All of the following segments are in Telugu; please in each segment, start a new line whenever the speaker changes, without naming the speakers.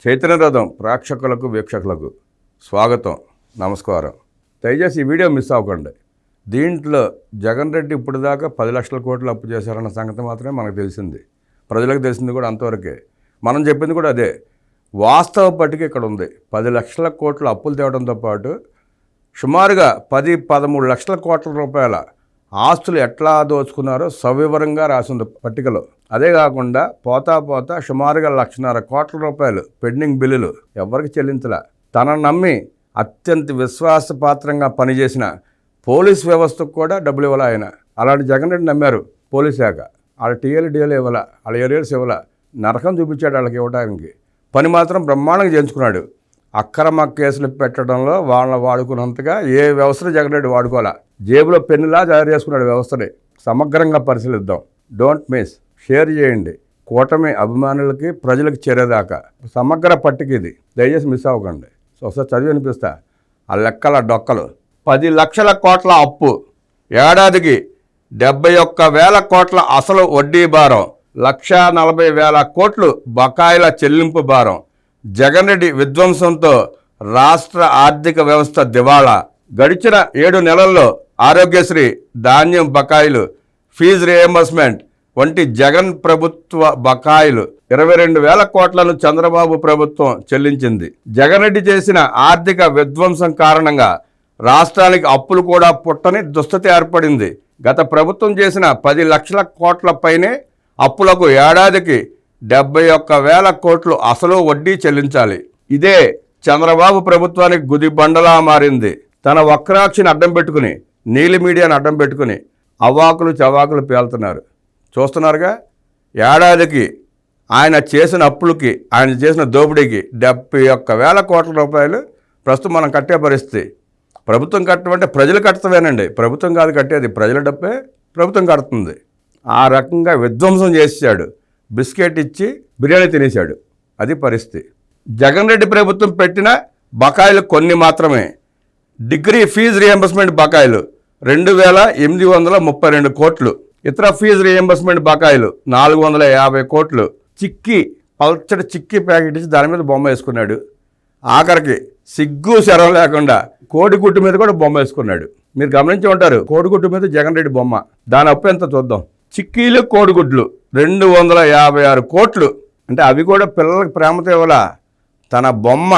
చైతన్య రథం ప్రేక్షకులకు వీక్షకులకు స్వాగతం, నమస్కారం. దయచేసి ఈ వీడియో మిస్ అవ్వకండి. దీంట్లో జగన్ రెడ్డి ఇప్పుడు దాకా 10 లక్షల కోట్లు అప్పు చేశారన్న సంగతి మాత్రమే మనకు తెలిసింది. ప్రజలకు తెలిసింది కూడా అంతవరకే. మనం చెప్పింది కూడా అదే. వాస్తవ పట్టిక ఇక్కడ ఉంది. 10 లక్షల కోట్ల అప్పులు తేవడంతో పాటు సుమారుగా 10-13 లక్షల కోట్ల రూపాయల ఆస్తులు ఎట్లా దోచుకున్నారో సవివరంగా రాసింది పట్టికలో. అదే కాకుండా పోతా సుమారుగా 1.5 కోట్ల రూపాయలు పెండింగ్ బిల్లులు ఎవరికి చెల్లించలే. తనను నమ్మి అత్యంత విశ్వాసపాత్రంగా పనిచేసిన పోలీస్ వ్యవస్థకు కూడా డబ్బులు ఇవ్వాల ఆయన. అలాంటి జగన్ రెడ్డి నమ్మారు పోలీస్ శాఖ. వాళ్ళ డిఎల్ ఇవ్వాల, వాళ్ళ ఏరియర్స్ ఇవ్వాల. నరకం చూపించాడు వాళ్ళకి ఇవ్వడానికి. పని మాత్రం బ్రహ్మాండంగా చేయించుకున్నాడు. అక్రమ కేసులు పెట్టడంలో వాళ్ళని వాడుకున్నంతగా ఏ వ్యవస్థను జగన్ రెడ్డి వాడుకోవాలా. జేబులో పెన్నులా తయారు చేసుకున్నాడు వ్యవస్థని. సమగ్రంగా పరిశీలిద్దాం. Don't miss. షేర్ చేయండి. కూటమి అభిమానులకి ప్రజలకు చేరేదాకా సమగ్ర పట్టిక ఇది. దయచేసి మిస్ అవ్వకండి. ఒకసారి చదివి అనిపిస్తా. ఆ లెక్కల డొక్కలు. 10 లక్షల కోట్ల అప్పు, ఏడాదికి 71,000 కోట్ల అసలు వడ్డీ భారం, 1,40,000 కోట్లు బకాయిల చెల్లింపు భారం. జగన్ రెడ్డి విధ్వంసంతో రాష్ట్ర ఆర్థిక వ్యవస్థ దివాళా. గడిచిన 7 నెలల్లో ఆరోగ్యశ్రీ, ధాన్యం బకాయిలు, ఫీజు రియంబర్స్మెంట్ వంటి జగన్ ప్రభుత్వ బకాయిలు 22,000 కోట్లను చంద్రబాబు ప్రభుత్వం చెల్లించింది. జగన్ రెడ్డి చేసిన ఆర్థిక విధ్వంసం కారణంగా రాష్ట్రానికి అప్పులు కూడా పుట్టని దుస్థితి ఏర్పడింది. గత ప్రభుత్వం చేసిన 10 లక్షల కోట్ల పైనే అప్పులకు ఏడాదికి 71,000 కోట్లు అసలు వడ్డీ చెల్లించాలి. ఇదే చంద్రబాబు ప్రభుత్వానికి గుదిబండలా మారింది. తన వక్రాక్షిని అడ్డం పెట్టుకుని, నీలి మీడియాని అడ్డం పెట్టుకుని అవాకులు చవాకులు పేలుతున్నారు. చూస్తున్నారుగా. ఏడాదికి ఆయన చేసిన అప్పులకి, ఆయన చేసిన దోపిడీకి 71,000 కోట్ల రూపాయలు ప్రస్తుతం మనం కట్టే పరిస్థితి. ప్రభుత్వం కట్టమంటే ప్రజలు కట్టవేనండి. ప్రభుత్వం కాదు కట్టేది, ప్రజల డబ్బే ప్రభుత్వం కడుతుంది. ఆ రకంగా విధ్వంసం చేశాడు. బిస్కెట్ ఇచ్చి బిర్యానీ తినేశాడు. అది పరిస్థితి. జగన్ రెడ్డి ప్రభుత్వం పెట్టిన బకాయిలు కొన్ని మాత్రమే. డిగ్రీ ఫీజు రియంబర్స్మెంట్ బకాయిలు 2,832 కోట్లు. ఇతర ఫీజు రియంబర్స్మెంట్ బకాయిలు 450 కోట్లు. పల్చటి చిక్కీ ప్యాకెట్ ఇచ్చి దాని మీద బొమ్మ వేసుకున్నాడు. ఆఖరికి సిగ్గు శరం లేకుండా కోడిగుడ్డు మీద కూడా బొమ్మ వేసుకున్నాడు. మీరు గమనించి ఉంటారు, కోడిగుడ్డు మీద జగన్ రెడ్డి బొమ్మ. దాని అప్పు ఎంత చూద్దాం. చిక్కీలు, కోడిగుడ్లు 256 కోట్లు. అంటే అవి కూడా పిల్లలకు ప్రేమతో ఇవ్వాల. తన బొమ్మ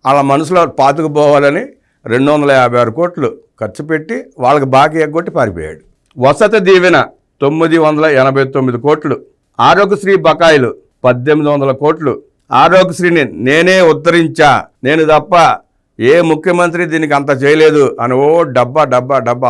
వాళ్ళ మనసులో పాతుకుపోవాలని 256 కోట్లు ఖర్చు పెట్టి వాళ్ళకి బాకీ ఎగ్గొట్టి పారిపోయాడు. వసతి దీవెన 989 కోట్లు. ఆరోగ్యశ్రీ బకాయిలు 1,800 కోట్లు. ఆరోగ్యశ్రీని నేనే ఉద్ధరించా, నేను తప్ప ఏ ముఖ్యమంత్రి దీనికి అంత చేయలేదు అని డబ్బా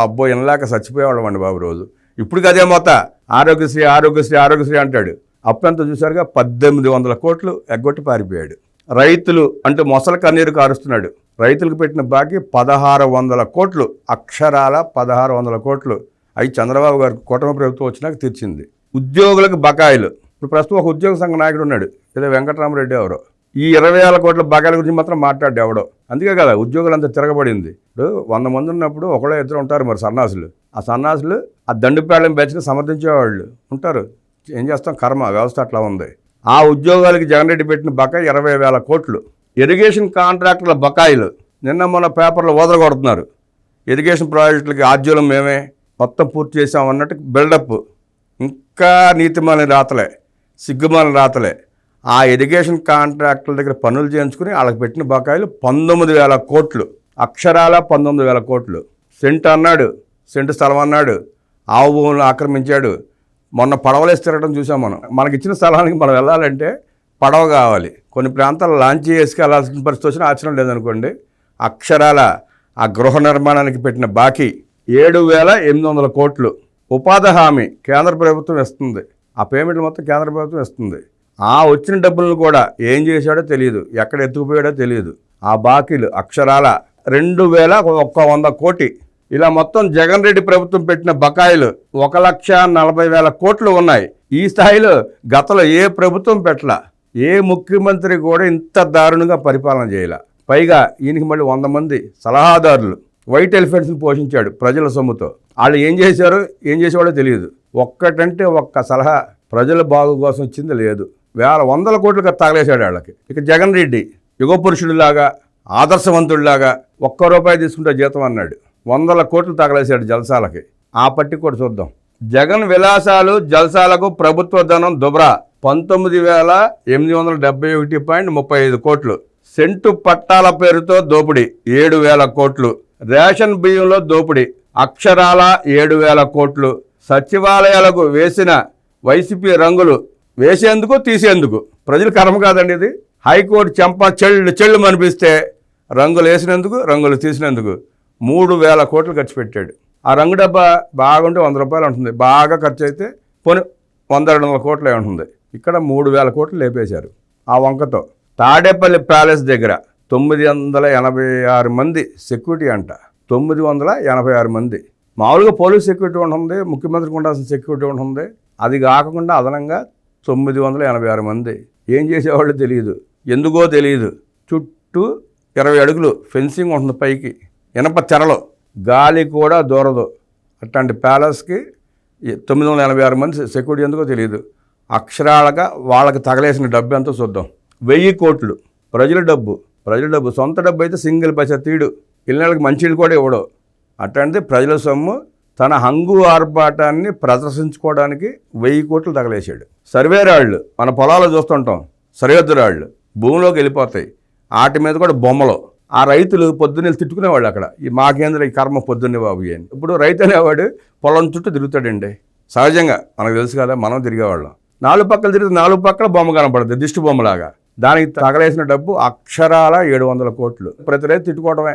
అబ్బో ఇనలేక చచ్చిపోయేవాళ్ళం అండి బాబు రోజు. ఇప్పుడు అదే మొత్తం ఆరోగ్యశ్రీ అంటాడు. అప్పు ఎంత చూసారుగా, 1,800 కోట్లు ఎగ్గొట్టి పారిపోయాడు. రైతులు అంటూ మొసల కన్నీరు కారుస్తున్నాడు. రైతులకు పెట్టిన బాకీ 1,600 కోట్లు. అక్షరాల 1,600 కోట్లు. అవి చంద్రబాబు గారు కూటమి ప్రభుత్వం వచ్చినాక తీర్చింది. ఉద్యోగులకు బకాయిలు. ఇప్పుడు ప్రస్తుతం ఒక ఉద్యోగ సంఘ నాయకుడు ఉన్నాడు, ఏదో వెంకటరామరెడ్డి ఎవరో. ఈ 20,000 కోట్ల బకాయిల గురించి మాత్రం మాట్లాడు ఎవడో. అందుకే కదా ఉద్యోగులంతా తిరగబడింది. ఇప్పుడు 100 మంది ఉన్నప్పుడు ఒకళ్ళో ఇద్దరు ఉంటారు మరి సన్నాసులు. ఆ సన్నాసులు ఆ దండుపేళ్ళని బ్యాచ్ని సమర్థించేవాళ్ళు ఉంటారు. ఏం చేస్తాం, కర్మ, వ్యవస్థ అట్లా ఉంది. ఆ ఉద్యోగాలకి జగన్ రెడ్డి పెట్టిన బకాయి 20,000 కోట్లు. ఇరిగేషన్ కాంట్రాక్టర్ల బకాయిలు నిన్న మొన్న పేపర్లో వదలగొడుతున్నారు. ఇరిగేషన్ ప్రాజెక్టులకి ఆద్యులం మేమే మొత్తం పూర్తి చేసామన్నట్టు బిల్డప్. ఇంకా నీతిమాలని రాతలే, సిగ్గుమాలని రాతలే. ఆ ఇరిగేషన్ కాంట్రాక్టుల దగ్గర పనులు చేయించుకుని వాళ్ళకి పెట్టిన బకాయిలు 19,000 కోట్లు. అక్షరాల 19,000 కోట్లు. సెంటు స్థలం అన్నాడు. ఆవు భూములను ఆక్రమించాడు. మొన్న పడవలేసి తిరగడం చూసాం మనం. మనకిచ్చిన స్థలానికి మనం వెళ్ళాలంటే పడవ కావాలి. కొన్ని ప్రాంతాలు లాంచ్ వేసుకెళ్లాల్సిన పరిస్థితి వచ్చినా ఆశ్చర్యం లేదనుకోండి. అక్షరాల ఆ గృహ నిర్మాణానికి పెట్టిన బాకీ 7,800 కోట్లు. ఉపాధి హామీ కేంద్ర ప్రభుత్వం ఇస్తుంది. ఆ పేమెంట్లు మొత్తం కేంద్ర ప్రభుత్వం ఇస్తుంది. ఆ వచ్చిన డబ్బులను కూడా ఏం చేశాడో తెలియదు, ఎక్కడ ఎత్తుకుపోయాడో తెలియదు. ఆ బాకీలు అక్షరాల 2,100 కోటి. ఇలా మొత్తం జగన్ రెడ్డి ప్రభుత్వం పెట్టిన బకాయిలు 1,40,000 కోట్లు ఉన్నాయి. ఈ స్థాయిలో గతంలో ఏ ప్రభుత్వం పెట్టలా. ఏ ముఖ్యమంత్రి కూడా ఇంత దారుణంగా పరిపాలన చేయాల. పైగా ఈయనకి మళ్ళీ 100 మంది సలహాదారులు. వైట్ ఎలిఫెంట్స్ని పోషించాడు ప్రజల సొమ్ముతో. వాళ్ళు ఏం చేశారో ఏం చేసేవాడో తెలియదు. ఒక్కటంటే ఒక్క సలహా ప్రజల బాగు కోసం ఇచ్చింది లేదు. వందల కోట్లు తగలేశాడు వాళ్ళకి. ఇక జగన్ రెడ్డి యుగ పురుషుడిలాగా ఆదర్శవంతుడిలాగా ₹1 తీసుకుంటే జీతం అన్నాడు. 100 కోట్లు తగలేశాడు జల్సాలకి. ఆ పట్టి కూడా చూద్దాం. జగన్ విలాసాలు జల్సాలకు ప్రభుత్వ ధనం దుబ్రా 19,871.35 కోట్లు. సెంటు పట్టాల పేరుతో దోపిడీ 7,000 కోట్లు. రేషన్ బియ్యంలో దోపిడీ అక్షరాల 7,000 కోట్లు. సచివాలయాలకు వేసిన వైసీపీ రంగులు వేసేందుకు తీసేందుకు ప్రజలు కర్మ కాదండి ఇది. హైకోర్టు చెంప చెళ్ళు అనిపిస్తే రంగులు వేసినందుకు రంగులు తీసినందుకు 3,000 కోట్లు ఖర్చు పెట్టాడు. ఆ రంగు డబ్బా బాగుంటే ₹100 ఉంటుంది, బాగా ఖర్చు అయితే పోనీ 100-200 కోట్లే ఉంటుంది. ఇక్కడ 3,000 కోట్లు లేపేశారు ఆ వంకతో. తాడేపల్లి ప్యాలెస్ దగ్గర 986 మంది సెక్యూరిటీ అంట. 986 మంది. మామూలుగా పోలీస్ సెక్యూరిటీ ఉంటుంది, ముఖ్యమంత్రికి ఉండాల్సిన సెక్యూరిటీ ఉంటుంది. అది కాకుండా అదనంగా 986 మంది. ఏం చేసేవాళ్ళు తెలియదు, ఎందుకో తెలియదు. చుట్టూ 20 అడుగులు ఫెన్సింగ్ ఉంటుంది, పైకి ఇనప తెరలో, గాలి కూడా దూరదు. అట్లాంటి ప్యాలెస్కి 986 మంది సెక్యూరిటీ ఎందుకో తెలియదు. అక్షరాలుగా వాళ్ళకి తగలేసిన డబ్బు ఎంతో చూద్దాం. 1000 కోట్లు ప్రజల డబ్బు. సొంత డబ్బు అయితే సింగిల్ పైసా తీడు, ఇళ్ళకి మంచిళ్ళు కూడా ఇవ్వడు. అట్లాంటిది ప్రజల సొమ్ము తన హంగు ఆర్భాటాన్ని ప్రదర్శించుకోవడానికి 1000 కోట్లు తగలేశాడు. సర్వే రాళ్ళు మన పొలాల్లో చూస్తుంటాం, సరిహద్దు రాళ్ళు భూమిలోకి వెళ్ళిపోతాయి. వాటి మీద కూడా బొమ్మలు. ఆ రైతులు పొద్దున్నే తిట్టుకునేవాళ్ళు అక్కడ, ఈ మాకేంద్ర ఈ కర్మ పొద్దున్నే బాబు అని. ఇప్పుడు రైతు అనేవాడు పొలం చుట్టూ తిరుగుతాడండి. సహజంగా మనకు తెలుసు కదా, మనం తిరిగేవాళ్ళం. 4 పక్కలు తిరిగితే 4 పక్కల బొమ్మ కనపడుతుంది, దిష్టి బొమ్మలాగా. దానికి తగలేసిన డబ్బు అక్షరాల 700 కోట్లు. ప్రతి రైతు తిట్టుకోవడమే,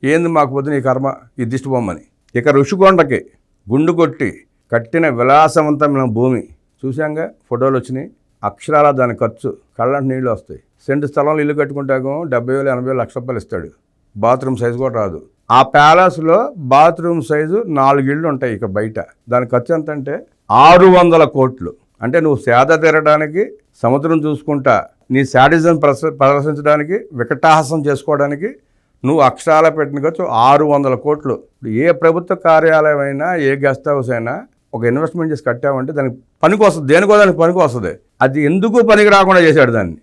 ఏంది మాకు పొద్దున ఈ కర్మ, ఈ దిష్టి బొమ్మని. ఇక ఋషికొండకి గుండు కొట్టి కట్టిన విలాసవంతమైన భూమి చూశాంగా, ఫోటోలు వచ్చినాయి. అక్షరాల దాని ఖర్చు కళ్ళంటి నీళ్ళు వస్తాయి. సెంటు స్థలంలో ఇల్లు కట్టుకుంటాక 70,000 80,000 లక్ష రూపాయలు ఇస్తాడు. బాత్రూమ్ సైజు కూడా రాదు. ఆ ప్యాలెస్లో బాత్రూమ్ సైజు 4 ఇళ్ళు ఉంటాయి. ఇక బయట దాని ఖర్చు ఎంత అంటే 600 కోట్లు. అంటే నువ్వు సేద తీరడానికి, సముద్రం చూసుకుంటా నీ శాడిజం ప్రదర్శించడానికి, వికటాహాసం చేసుకోవడానికి నువ్వు అక్షరాల పెట్టిన ఖర్చు 600 కోట్లు. ఏ ప్రభుత్వ కార్యాలయం అయినా, ఏ గెస్ట్ హౌస్ అయినా ఒక ఇన్వెస్ట్మెంట్ చేసి కట్టావంటే దానికి పనికి వస్తుంది, దేనికో దానికి పనికి వస్తుంది. అది ఎందుకు పనికి రాకుండా చేశాడు దాన్ని.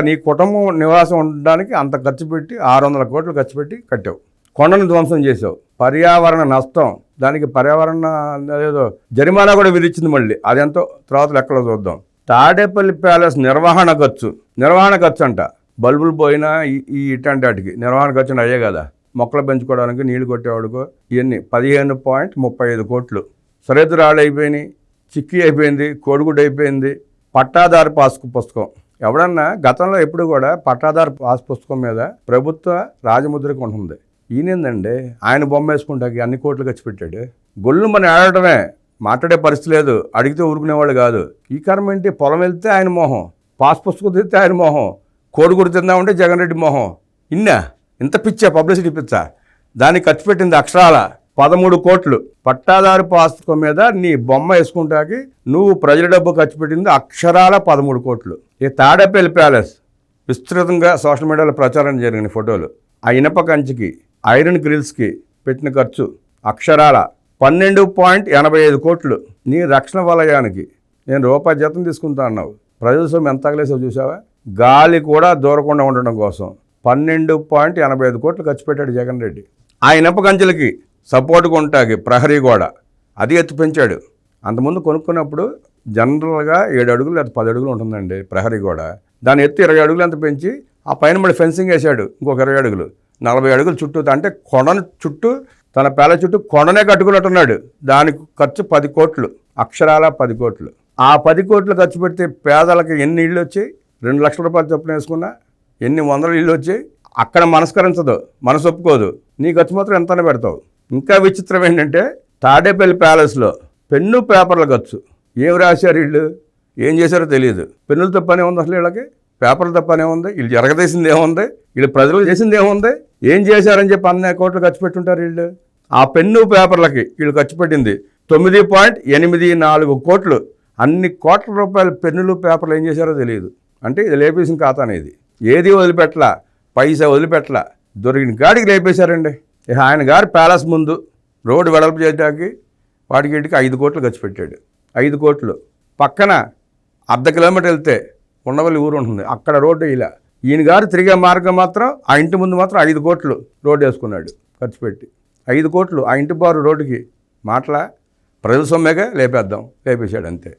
నీ కుటుంబం నివాసం ఉండడానికి అంత ఖర్చు పెట్టి 600 కోట్లు ఖర్చు పెట్టి కట్టావు. కొండను ధ్వంసం చేసావు. పర్యావరణ నష్టం, దానికి పర్యావరణ ఏదో జరిమానా కూడా విధించింది. మళ్ళీ అదెంతో తర్వాత లెక్కలో చూద్దాం. తాడేపల్లి ప్యాలెస్ నిర్వహణ ఖర్చు అంట. బల్బులు పోయినా ఇట్లాంటి వాటికి నిర్వహణ ఖర్చు అయ్యే కదా. మొక్కలు పెంచుకోవడానికి, నీళ్లు కొట్టేవాడుకో ఇవన్నీ 15.35 కోట్లు. సరిహద్దు రాళ్ళు అయిపోయినాయి, చిక్కీ అయిపోయింది, కోడిగుడ్డు అయిపోయింది. పట్టాదారు పాస్ పుస్తకం. ఎవడన్నా గతంలో ఎప్పుడు కూడా పట్టాదారు పాస్ పుస్తకం మీద ప్రభుత్వ రాజముద్రకు ఉంటుంది. ఈయనేందండి ఆయన బొమ్మ వేసుకుంటాకి అన్ని కోట్లు ఖర్చు పెట్టాడు. గొల్లు మనం ఆడటమే, మాట్లాడే పరిస్థితి లేదు, అడిగితే ఊరుకునేవాళ్ళు కాదు. ఈ కర్మ ఏంటి? పొలం వెళ్తే ఆయన మోహం, పాస్ పుస్తకం తిరిగితే ఆయన మోహం, కోడిగుడ్డు తిందామంటే జగన్ రెడ్డి మోహం. ఇంత పిచ్చా, పబ్లిసిటీ పిచ్చా. దానికి ఖర్చు పెట్టింది అక్షరాల 13 కోట్లు. పట్టాదారు పుస్తకం మీద నీ బొమ్మ వేసుకుంటాకి నువ్వు ప్రజల డబ్బు ఖర్చు పెట్టింది అక్షరాల 13 కోట్లు. ఈ తాడేపల్లి ప్యాలెస్ విస్తృతంగా సోషల్ మీడియాలో ప్రచారం జరిగిన ఫోటోలు. ఆ ఇనప కంచికి, ఐరన్ గ్రిల్స్కి పెట్టిన ఖర్చు అక్షరాల 12.85 కోట్లు. నీ రక్షణ వలయానికి నేను రూపాయి జీతం తీసుకుంటా అన్నావు. ప్రజల సొమ్ము ఎంత తగలేసావు చూసావా. గాలి కూడా దూరకుండా ఉండడం కోసం 12.85 కోట్లు ఖర్చు పెట్టాడు జగన్ రెడ్డి. ఆ ఇనప కంచెలకి సపోర్ట్గా ఉంటాకి ప్రహరీ గోడ అది ఎత్తు పెంచాడు. అంతకుముందు కొనుక్కున్నప్పుడు జనరల్గా 7 అడుగులు లేదా 10 అడుగులు ఉంటుందండి ప్రహరీ గోడ. దాని ఎత్తు 20 అడుగులు ఎంత పెంచి ఆ పైన మళ్ళీ ఫెన్సింగ్ వేసాడు ఇంకొక 20 అడుగులు, 40 అడుగులు చుట్టూ. అంటే కొండను చుట్టూ, తన పేల చుట్టూ కొండనే కట్టుకున్నట్టున్నాడు. దానికి ఖర్చు 10 కోట్లు, అక్షరాల 10 కోట్లు. ఆ 10 కోట్లు ఖర్చు పెడితే పేదలకు ఎన్ని ఇళ్ళు వచ్చాయి? 2 లక్షల రూపాయలు చొప్పున వేసుకున్నా ఎన్ని వందల ఇళ్ళు వచ్చాయి? అక్కడ మనస్కరించదు, మనసు ఒప్పుకోదు. నీ ఖర్చు మాత్రం ఎంతనే పెడతావు. ఇంకా విచిత్రం ఏంటంటే తాడేపల్లి ప్యాలెస్లో పెన్ను పేపర్ల ఖర్చు. ఏం రాశారు వీళ్ళు, ఏం చేశారో తెలియదు. పెన్నులతో పనే ఉంది అసలు వీళ్ళకి, పేపర్లతో పనే ఉంది. వీళ్ళు జరగదేసింది ఏముంది, వీళ్ళు ప్రజలకు చేసింది ఏముంది, ఏం చేశారని చెప్పి 100 కోట్లు ఖర్చు పెట్టుంటారు వీళ్ళు. ఆ పెన్ను పేపర్లకి వీళ్ళు ఖర్చు పెట్టింది 9.84 కోట్లు. అన్ని కోట్ల రూపాయల పెన్నులు పేపర్లు ఏం చేశారో తెలియదు. అంటే ఇది లేపేసిన ఖాతా అనేది. ఏది వదిలిపెట్టలా, పైసా వదిలిపెట్టలా, దొరికిన గాడికి లేపేశారండి. ఆయన గారి ప్యాలెస్ ముందు రోడ్డు వెడల్పు చేయడానికి వాటికి 5 కోట్లు ఖర్చు పెట్టాడు. 5 కోట్లు. పక్కన 0.5 కిలోమీటర్ వెళ్తే ఉండవల్లి ఊరు ఉంటుంది, అక్కడ రోడ్డు ఇలా. ఈయన గారు తిరిగే మార్గం మాత్రం ఆ ఇంటి ముందు మాత్రం 5 కోట్లు రోడ్డు వేసుకున్నాడు ఖర్చు పెట్టి. 5 కోట్లు ఆ ఇంటి బారు రోడ్డుకి. మాటలా ప్రజల సొమ్మేగా లేపేశాడు అంతే.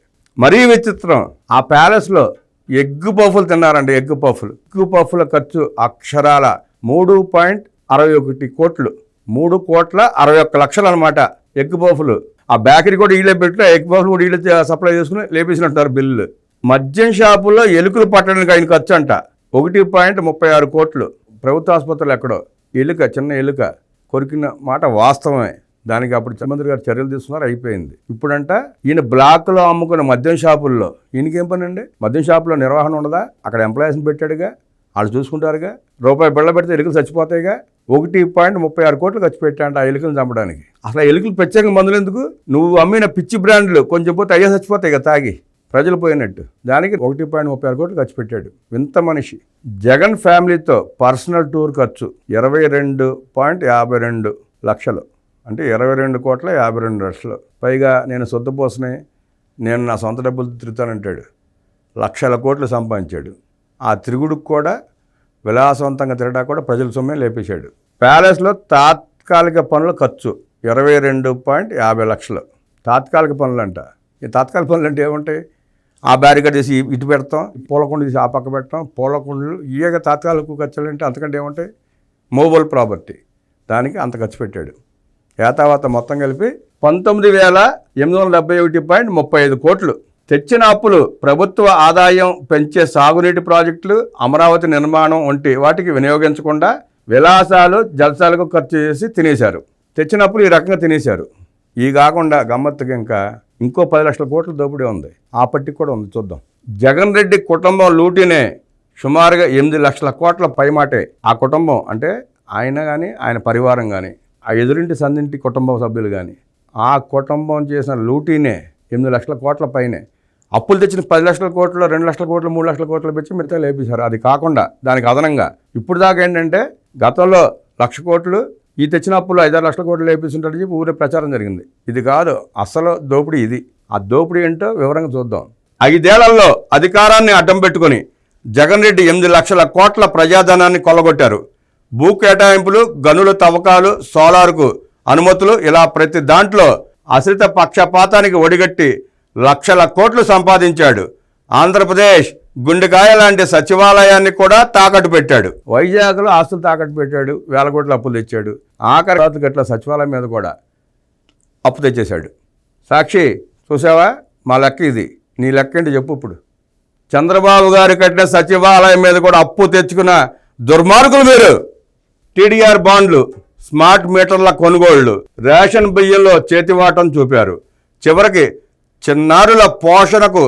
మరీ విచిత్రం, ఆ ప్యాలెస్లో ఎగ్ పఫ్ఫులు తిన్నారంట. ఎగ్ పఫ్ఫుల ఖర్చు అక్షరాల 3.61 కోట్లు, 3,61,00,000 అనమాట ఎగ్ పఫ్ఫులు. ఆ బేకరీ కూడా వీళ్ళే పెట్టి ఎగ్ పఫ్ఫులు కూడా వీళ్ళే సప్లై చేసుకుని లేపేసినట్టున్నారు బిల్లు. మద్యం షాపుల్లో ఎలుకలు పట్టడానికి ఆయన ఖర్చు అంట 1.36 కోట్లు. ప్రభుత్వ ఆసుపత్రులు ఎక్కడో చిన్న ఎలుక కొరికిన మాట వాస్తవమే. దానికి అప్పుడు ముఖ్యమంత్రి గారు చర్యలు తీసుకున్నారు, అయిపోయింది. ఇప్పుడంట ఈయన బ్లాక్లో అమ్ముకున్న మద్యం షాపుల్లో ఈయనకేం పని అండి? మద్యం షాపులో నిర్వహణ ఉండదా? అక్కడ ఎంప్లాయీస్ని పెట్టాడుగా, వాళ్ళు చూసుకుంటారుగా. రూపాయి బిళ్ళ పెడితే ఎలుకలు చచ్చిపోతాయిగా. 1.36 కోట్లు ఖర్చు పెట్టాంట ఆ ఎలుకలను చంపడానికి. అసలు ఎలుకలు ప్రత్యేక మందులు ఎందుకు? నువ్వు అమ్మిన పిచ్చి బ్రాండ్లు కొంచెం పోతే అయ్యే చచ్చిపోతాయి కదా తాగి, ప్రజలు పోయినట్టు. దానికి 1.36 కోట్లు ఖర్చు పెట్టాడు. వింత మనిషి. జగన్ ఫ్యామిలీతో పర్సనల్ టూర్ ఖర్చు 22.52 లక్షలు, అంటే 22,52,00,000. పైగా నేను సొద్దుపోసని నేను నా సొంత డబ్బులు తిరుగుతానంటాడు. లక్షల కోట్లు సంపాదించాడు. ఆ తిరుగుడుకు కూడా విలాసవంతంగా తిరగడానికి కూడా ప్రజల సొమ్మే లేపేశాడు. ప్యాలెస్లో తాత్కాలిక పనుల ఖర్చు 22.50 లక్షలు. తాత్కాలిక పనులు అంట. ఈ తాత్కాలిక పనులు అంటే ఏముంటాయి? ఆ బ్యారికేడ్ తీసి ఇటు పెడతాం, పూలకుండ తీసి ఆ పక్క పెట్టడం, పూలకుండలు ఇయ్యగా తాత్కాలిక ఖర్చులు అంటే అంతకంటే ఏముంటాయి? మూవబుల్ ప్రాపర్టీ, దానికి అంత ఖర్చు పెట్టాడు. ఏతావాత మొత్తం కలిపి 19,871.35 కోట్లు. తెచ్చిన అప్పులు ప్రభుత్వ ఆదాయం పెంచే సాగునీటి ప్రాజెక్టులు, అమరావతి నిర్మాణం వంటి వాటికి వినియోగించకుండా విలాసాలు జల్సాలకు ఖర్చు చేసి తినేశారు. తెచ్చిన అప్పులు ఈ రకంగా తినేశారు. ఈ కాకుండా గమ్మత్తుగా ఇంకో 10 లక్షల కోట్ల దోపిడీ ఉంది. ఆ పట్టిక కూడా ఉంది, చూద్దాం. జగన్ రెడ్డి కుటుంబం లూటీనే సుమారుగా 8 లక్షల కోట్ల పైమాటే. ఆ కుటుంబం అంటే ఆయన కానీ ఆయన పరివారం కానీ ఆ ఎదురింటి సందింటి కుటుంబ సభ్యులు కానీ ఆ కుటుంబం చేసిన లూటీనే 8 లక్షల కోట్ల పైనే. అప్పులు తెచ్చిన 10 లక్షల కోట్లు, 2 లక్షల కోట్లు, 3 లక్షల కోట్లు పెట్టి మిగతా లేపేశారు. అది కాకుండా దానికి అదనంగా ఇప్పుడు దాకా ఏంటంటే గతంలో 1,00,000 కోట్లు ఈ తెచ్చిన అప్పులు 5-6 లక్షల కోట్లు లేపిస్తుంటారని చెప్పి ఊరే ప్రచారం జరిగింది. ఇది కాదు అసలు దోపిడీ ఇది. ఆ దోపిడీ ఏంటో వివరంగా చూద్దాం. 5 ఏళ్లలో అధికారాన్ని అడ్డం పెట్టుకుని జగన్ రెడ్డి 8 లక్షల కోట్ల ప్రజాధనాన్ని కొల్లగొట్టారు. భూ కేటాయింపులు, గనుల తవ్వకాలు, సోలార్కు అనుమతులు, ఇలా ప్రతి దాంట్లో అశ్రిత పక్షపాతానికి ఒడిగట్టి లక్షల కోట్లు సంపాదించాడు. ఆంధ్రప్రదేశ్ గుండెకాయ లాంటి సచివాలయాన్ని కూడా తాకట్టు పెట్టాడు. వైజాగ్లో ఆస్తులు తాకట్టు పెట్టాడు, 1,000 కోట్ల అప్పులు తెచ్చాడు. ఆఖరి గట్ల సచివాలయం మీద కూడా అప్పు తెచ్చేశాడు. సాక్షి చూసావా? మా లెక్క ఇది. నీ లెక్క ఏంటి చెప్పు ఇప్పుడు? చంద్రబాబు గారు కట్టిన సచివాలయం మీద కూడా అప్పు తెచ్చుకున్న దుర్మార్గులు మీరు. టీడీఆర్ బాండ్లు, స్మార్ట్ మీటర్ల కొనుగోళ్లు, రేషన్ బియ్యంలో చేతివాటం చూపారు. చివరికి చిన్నారుల పోషణకు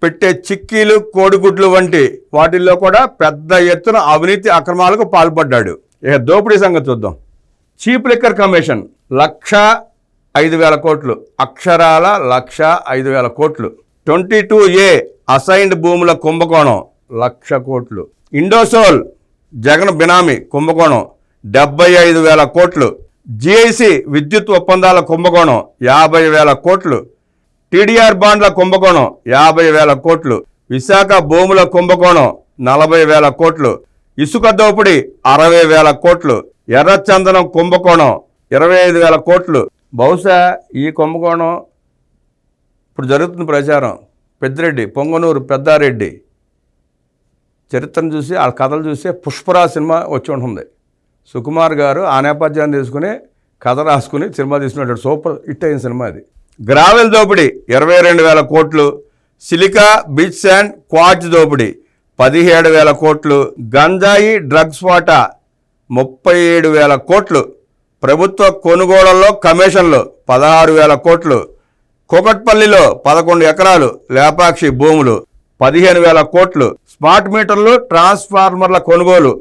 పెట్టే చిక్కీలు, కోడిగుడ్లు వంటి వాటిల్లో కూడా పెద్ద ఎత్తున అవినీతి అక్రమాలకు పాల్పడ్డాడు. ఇక దోపిడీ సంగతి చూద్దాం. చీప్ లిక్కర్ కమిషన్ 1,05,000 కోట్లు, అక్షరాల 1,05,000 కోట్లు. 22A అసైన్డ్ భూముల కుంభకోణం 1,00,000 కోట్లు. ఇండోసోల్ జగన్ బినామీ కుంభకోణం 75,000 కోట్లు. జిఐసి విద్యుత్ ఒప్పందాల కుంభకోణం 50,000 కోట్లు. టీడీఆర్ బాండ్ల కుంభకోణం 50,000 కోట్లు. విశాఖ భూముల కుంభకోణం 40,000 కోట్లు. ఇసుక దోపిడీ 60,000 కోట్లు. ఎర్రచందనం కుంభకోణం 25,000 కోట్లు. బహుశా ఈ కుంభకోణం ఇప్పుడు జరుగుతున్న ప్రచారం పెద్దిరెడ్డి, పొంగనూరు పెద్దారెడ్డి చరిత్రను చూసి ఆ కథలు చూస్తే పుష్పరాజ్ సినిమా వచ్చి ఉంటుంది. సుకుమార్ గారు ఆ నేపథ్యాన్ని తీసుకుని కథ రాసుకుని సినిమా తీసుకున్నట్టు సూపర్ హిట్ అయిన సినిమా అది. గ్రావెల్ దోపిడీ 22,000 కోట్లు. సిలికా, బీచ్ శాండ్, క్వార్ట్జ్ దోపిడీ 17,000 కోట్లు. గంజాయి, డ్రగ్స్ వాటా 37,000 కోట్లు. ప్రభుత్వ కొనుగోళ్లలో కమిషన్లు 16,000 కోట్లు. కూకట్పల్లిలో 11 ఎకరాలు లేపాక్షి భూములు 15,000 కోట్లు. స్మార్ట్ మీటర్లు, ట్రాన్స్ఫార్మర్ల కొనుగోలు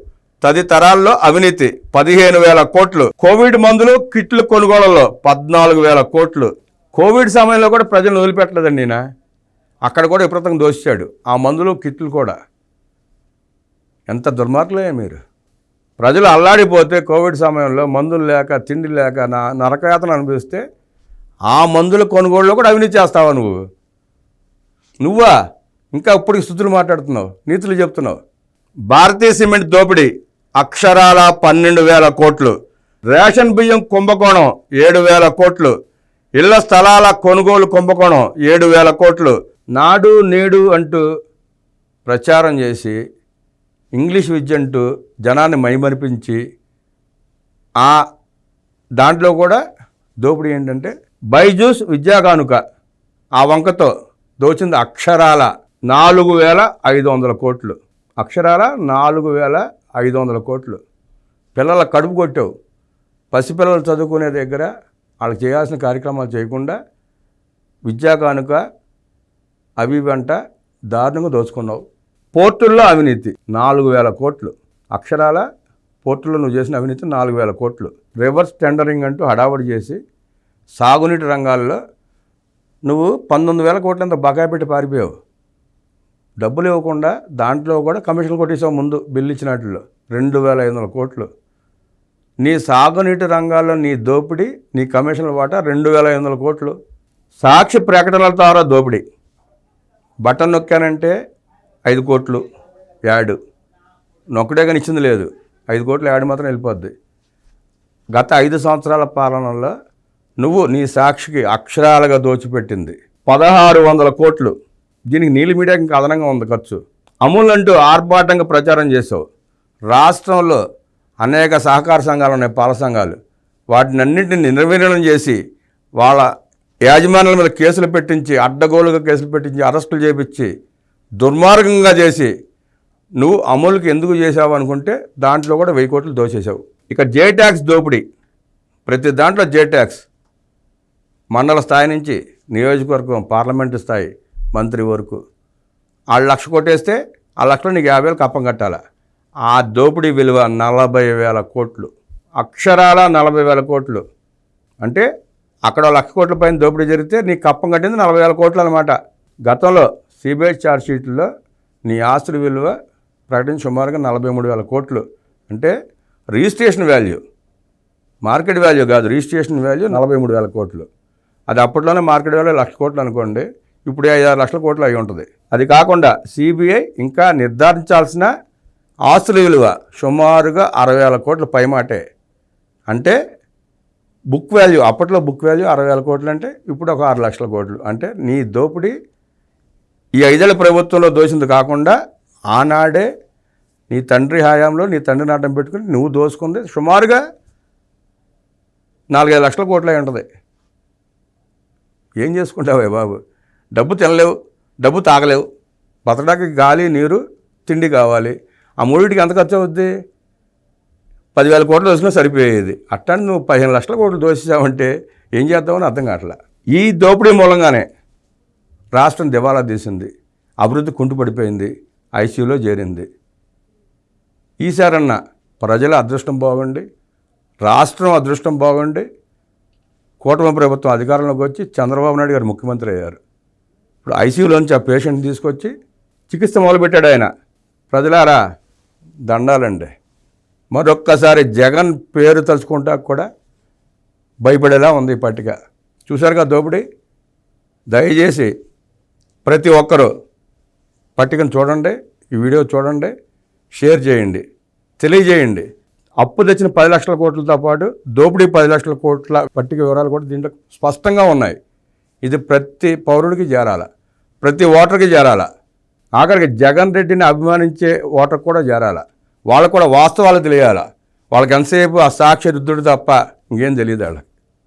తదితరాల్లో అవినీతి 15,000 కోట్లు. కోవిడ్ మందులు, కిట్లు కొనుగోళ్లలో 14,000 కోట్లు. కోవిడ్ సమయంలో కూడా ప్రజలను వదిలిపెట్టలేదండి ఈయన. అక్కడ కూడా విపరీతంగా దోషించాడు. ఆ మందులు, కిట్లు కూడా. ఎంత దుర్మార్గులే మీరు. ప్రజలు అల్లాడిపోతే కోవిడ్ సమయంలో మందులు లేక, తిండి లేక నరకయాతన అనిపిస్తే ఆ మందుల కొనుగోలులో కూడా అవినీతి చేస్తావా నువ్వా? ఇంకా ఇప్పటికి స్థుతులు మాట్లాడుతున్నావు, నీతులు చెప్తున్నావు. భారతీయ సిమెంట్ దోపిడీ అక్షరాల 12,000 కోట్లు. రేషన్ బియ్యం కుంభకోణం 7,000 కోట్లు. ఇళ్ల స్థలాల కొనుగోలు కుంభకోణం 7,000 కోట్లు. నాడు నేడు అంటూ ప్రచారం చేసి ఇంగ్లీష్ విద్య అంటూ జనాన్ని మైమరిపించి ఆ దాంట్లో కూడా దోపిడీ ఏంటంటే బైజూస్ విద్యా కానుక ఆ వంకతో దోచింది అక్షరాల 4,500 కోట్లు. అక్షరాల 4,500 కోట్లు. పిల్లల కడుపు కొట్టావు. పసిపిల్లలు చదువుకునే దగ్గర వాళ్ళకి చేయాల్సిన కార్యక్రమాలు చేయకుండా విద్యా కానుక అవి వెంట దారుణంగా దోచుకున్నావు. పోర్టుల్లో అవినీతి 4,000 కోట్లు. అక్షరాల పోర్టుల్లో నువ్వు చేసిన అవినీతి 4,000 కోట్లు. రివర్స్ టెండరింగ్ అంటూ హడావడి చేసి సాగునీటి రంగాల్లో నువ్వు 19,000 కోట్లంత బకాయి పెట్టి పారిపోయావు. డబ్బులు ఇవ్వకుండా దాంట్లో కూడా కమిషన్లు కొట్టేసావు. ముందు బిల్లు ఇచ్చినట్లు 2,500 కోట్లు. నీ సాగునీటి రంగాల్లో నీ దోపిడీ, నీ కమిషన్ల వాటా 2,500 కోట్లు. సాక్షి ప్రకటనల ద్వారా దోపిడీ. బటన్ నొక్కానంటే 5 కోట్లు యాడ్. నొక్కడే కానీ ఇచ్చింది లేదు. 5 కోట్లు యాడ్ మాత్రం వెళ్ళిపోద్ది. గత 5 సంవత్సరాల పాలనలో నువ్వు నీ సాక్షికి అక్షరాలుగా దోచిపెట్టింది 1,600 కోట్లు. దీనికి నీలి మీడియాకి ఇంకా అదనంగా ఉంది ఖర్చు. అమూల్ అంటూ ఆర్భాటంగా ప్రచారం చేసావు. రాష్ట్రంలో అనేక సహకార సంఘాలు ఉన్నాయి, పాల సంఘాలు. వాటిని అన్నింటినీ నిర్వీర్యం చేసి వాళ్ళ యాజమాన్యాల మీద కేసులు పెట్టించి, అడ్డగోలుగా కేసులు పెట్టించి, అరెస్టులు చేపించి, దుర్మార్గంగా చేసి నువ్వు అమూల్కి ఎందుకు చేసావు అనుకుంటే దాంట్లో కూడా 1,000 కోట్లు దోచేసావు. ఇక జే ట్యాక్స్ దోపిడీ. ప్రతి దాంట్లో జే ట్యాక్స్. మండల స్థాయి నుంచి నియోజకవర్గం, పార్లమెంటు స్థాయి, మంత్రి వరకు. వాళ్ళు 1,00,000 కొట్టేస్తే ఆ 1,00,000 నీకు 50,000 కప్పం కట్టాలా. ఆ దోపిడీ విలువ 40,000 కోట్లు. అక్షరాల 40,000 కోట్లు. అంటే అక్కడ 1,00,000 కోట్ల పైన దోపిడీ జరిగితే నీకు కప్పం కట్టింది 40,000 కోట్లు అనమాట. గతంలో సిబిఐ ఛార్జ్ షీట్లో నీ ఆస్తుల విలువ ప్రకటించి సుమారుగా 43,000 కోట్లు. అంటే రిజిస్ట్రేషన్ వాల్యూ, మార్కెట్ వాల్యూ కాదు, రిజిస్ట్రేషన్ వాల్యూ 43,000 కోట్లు. అది అప్పట్లోనే మార్కెట్ వాల్యూ 1,00,000 కోట్లు అనుకోండి. ఇప్పుడు 5-6 లక్షల కోట్లు అయి ఉంటుంది. అది కాకుండా సిబిఐ ఇంకా నిర్ధారించాల్సిన ఆస్తుల విలువ సుమారుగా 60,000 కోట్ల పైమాటే. అంటే బుక్ వాల్యూ, అప్పట్లో బుక్ వాల్యూ 60,000 కోట్లు అంటే ఇప్పుడు ఒక 6 లక్షల కోట్లు. అంటే నీ దోపిడీ ఈ 5 ఏళ్ల ప్రభుత్వంలో దోసింది కాకుండా ఆనాడే నీ తండ్రి హయాంలో నీ తండ్రి నాటం పెట్టుకుని నువ్వు దోసుకుంది సుమారుగా 4-5 లక్షల కోట్లు అయి ఉంటుంది. ఏం చేసుకుంటావే బాబు? డబ్బు తినలేవు, డబ్బు తాగలేవు, బతకడానికి గాలి, నీరు, తిండి కావాలి. ఆ మూడింటికి ఎంత ఖర్చు అవుద్ది? 10,000 కోట్లు దోసినా సరిపోయేది. అట్టాన్ని నువ్వు 15 లక్షల కోట్లు దోసేసావంటే ఏం చేద్దామని అర్థం కావట్లా. ఈ దోపిడీ మూలంగానే రాష్ట్రం దివాలా తీసింది, అభివృద్ధి కుంటుపడిపోయింది, ఐసీయూలో చేరింది. ఈసారన్నా ప్రజల అదృష్టం బాగుండి, రాష్ట్రం అదృష్టం బాగుండి, కూటమి ప్రభుత్వం అధికారంలోకి వచ్చి చంద్రబాబు నాయుడు గారు ముఖ్యమంత్రి అయ్యారు. ఇప్పుడు ఐసీయూలోంచి ఆ పేషెంట్ తీసుకొచ్చి చికిత్స మొదలుపెట్టాడు ఆయన. ప్రజలారా దండాలండి. మరొక్కసారి జగన్ పేరు తలుచుకుంటా కూడా భయపడేలా ఉంది ఈ పట్టిక. చూశారుగా దోపిడీ. దయచేసి ప్రతి ఒక్కరూ పట్టికను చూడండి, ఈ వీడియో చూడండి, షేర్ చేయండి, తెలియజేయండి. అప్పు తెచ్చిన 10 లక్షల కోట్లతో పాటు దోపిడీ 10 లక్షల కోట్ల పట్టిక వివరాలు కూడా దీంట్లో స్పష్టంగా ఉన్నాయి. ఇది ప్రతి పౌరుడికి చేరాల, ప్రతి ఓటర్కి చేరాల, ఆఖరికి జగన్ రెడ్డిని అభిమానించే ఓటర్ కూడా చేరాల. వాళ్ళకు కూడా వాస్తవాలు తెలియాల. వాళ్ళకి ఎంతసేపు ఆ సాక్షి రుద్దుడు తప్ప ఇంకేం తెలియదు వాళ్ళకి.